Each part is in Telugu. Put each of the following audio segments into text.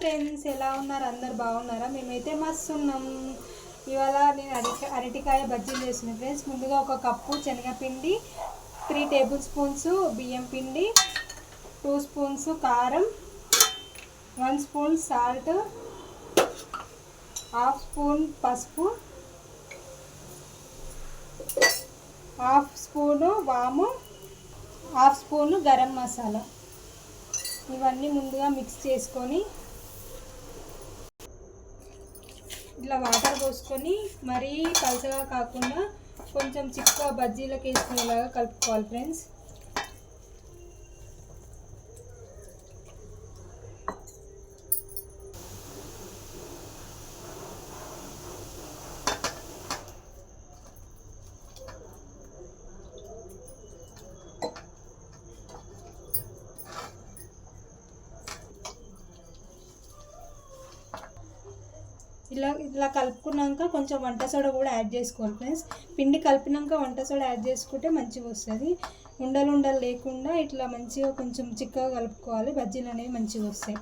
ఫ్రెండ్స్, ఎలా ఉన్నారు? అందరు బాగున్నారా? మేమైతే మస్తు ఉన్నాం. ఇవాళ నేను అరటికాయ బజ్జీలు చేస్తున్నాను ఫ్రెండ్స్. ముందుగా ఒక కప్పు శనగపిండి, 3 టేబుల్ స్పూన్స్ బియ్యం పిండి, 2 స్పూన్స్ కారం, 1 స్పూన్ సాల్ట్, 1/2 స్పూన్ పసుపు, 1/2 స్పూను వాము, 1/2 స్పూను గరం మసాలా. ఇవన్నీ ముందుగా మిక్స్ చేసుకొని ఇట్లా వాటర్ పోసుకొని మరీ పలచగా కాకుండా కొంచెం చిక్కగా బజ్జీలకు వేసుకునేలాగా కలుపుకోవాలి ఫ్రెండ్స్. ఇలా కలుపుకున్నాక కొంచెం వంట సోడా కూడా యాడ్ చేసుకోవాలి ఫ్రెండ్స్. పిండి కలిపినాక వంట సోడా యాడ్ చేసుకుంటే మంచిగా వస్తుంది. ఉండలు ఉండలు లేకుండా ఇట్లా మంచిగా కొంచెం చిక్కగా కలుపుకోవాలి. బజ్జీలు అనేవి మంచిగా వస్తాయి.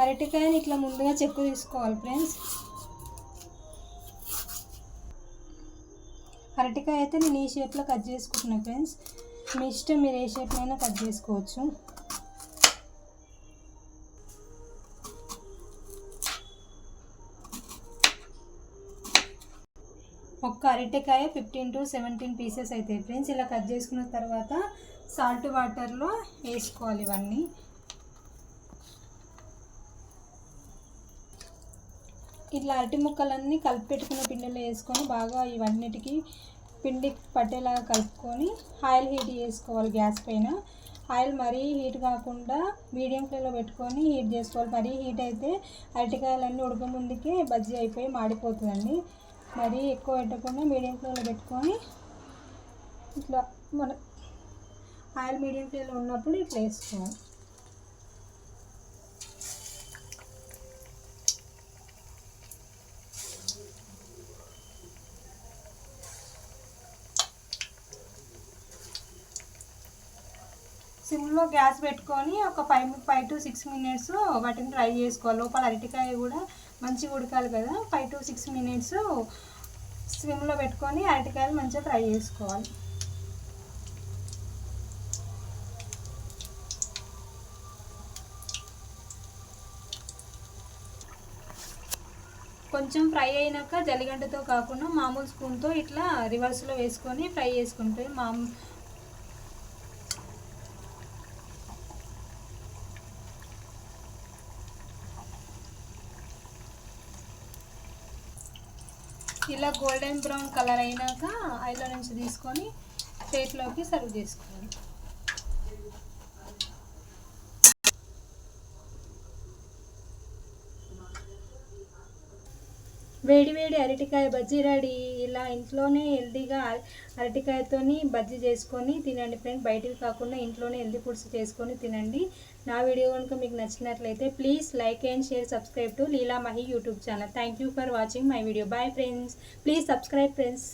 అరటికాయని ఇట్లా ముందుగా చెక్కు తీసుకోవాలి ఫ్రెండ్స్. అరటికాయ అయితే నేను ఈ షేప్లో కట్ చేసుకుంటున్నాను ఫ్రెండ్స్. మీ ఇష్టం, మీరు ఏ షేప్లో అయినా కట్ చేసుకోవచ్చు. ఒక్క అరటికాయ 15 to 17 పీసెస్ అవుతాయి ఫ్రెండ్స్. ఇలా కట్ చేసుకున్న తర్వాత సాల్ట్ వాటర్లో వేసుకోవాలి. ఇవన్నీ ఇట్లా అరటి ముక్కలన్నీ కలిపి పెట్టుకున్న పిండిలో వేసుకొని బాగా ఇవన్నిటికీ పిండి పట్టేలాగా కలుపుకొని ఆయిల్ హీట్ చేసుకోవాలి. గ్యాస్ పైన ఆయిల్ మరీ హీట్ కాకుండా మీడియం ఫ్లేమ్లో పెట్టుకొని హీట్ చేసుకోవాలి. మరీ హీట్ అయితే అరటికాయలన్నీ ఉడక ముందుకే బజ్జీ అయిపోయి మాడిపోతుందండి. మరీ ఎక్కువ పెట్టకుండా మీడియం ఫ్లేమ్లో పెట్టుకొని ఇట్లా మన ఆయిల్ మీడియం ఫ్లేమ్లో ఉన్నప్పుడు ఇట్లా వేసుకోవాలి. సిమ్లో గ్యాస్ పెట్టుకొని ఒక 5 to 6 మినిట్స్ వాటిని ఫ్రై చేసుకోవాలి. లోపల అరటికాయ కూడా మంచిగా ఉడకాలి కదా. 5 to 6 మినిట్స్ సిమ్లో పెట్టుకొని అరటికాయలు మంచిగా ఫ్రై చేసుకోవాలి. కొంచెం ఫ్రై అయినాక జల్లిగంటతో కాకుండా మామూలు స్పూన్తో ఇట్లా రివర్స్లో వేసుకొని ఫ్రై చేసుకుంటే ఇలా గోల్డెన్ బ్రౌన్ కలర్ అయినాక ఆయిల్లో నుంచి తీసుకొని ప్లేట్లోకి సర్వ్ చేసుకోవాలి. వేడి వేడి అరటికాయ బజ్జీ రెడీ. ఇలా ఇంట్లోనే హెల్తీగా అరటికాయతోని బజ్జీ చేసుకొని తినండి ఫ్రెండ్. బయటికి కాకుండా ఇంట్లోనే హెల్తీ ఫుడ్స్ చేసుకొని తినండి. నా వీడియో కనుక మీకు నచ్చినట్లయితే please like and share, subscribe to Leela Mahi YouTube channel. Thank you for watching my video. Bye friends. Please subscribe friends.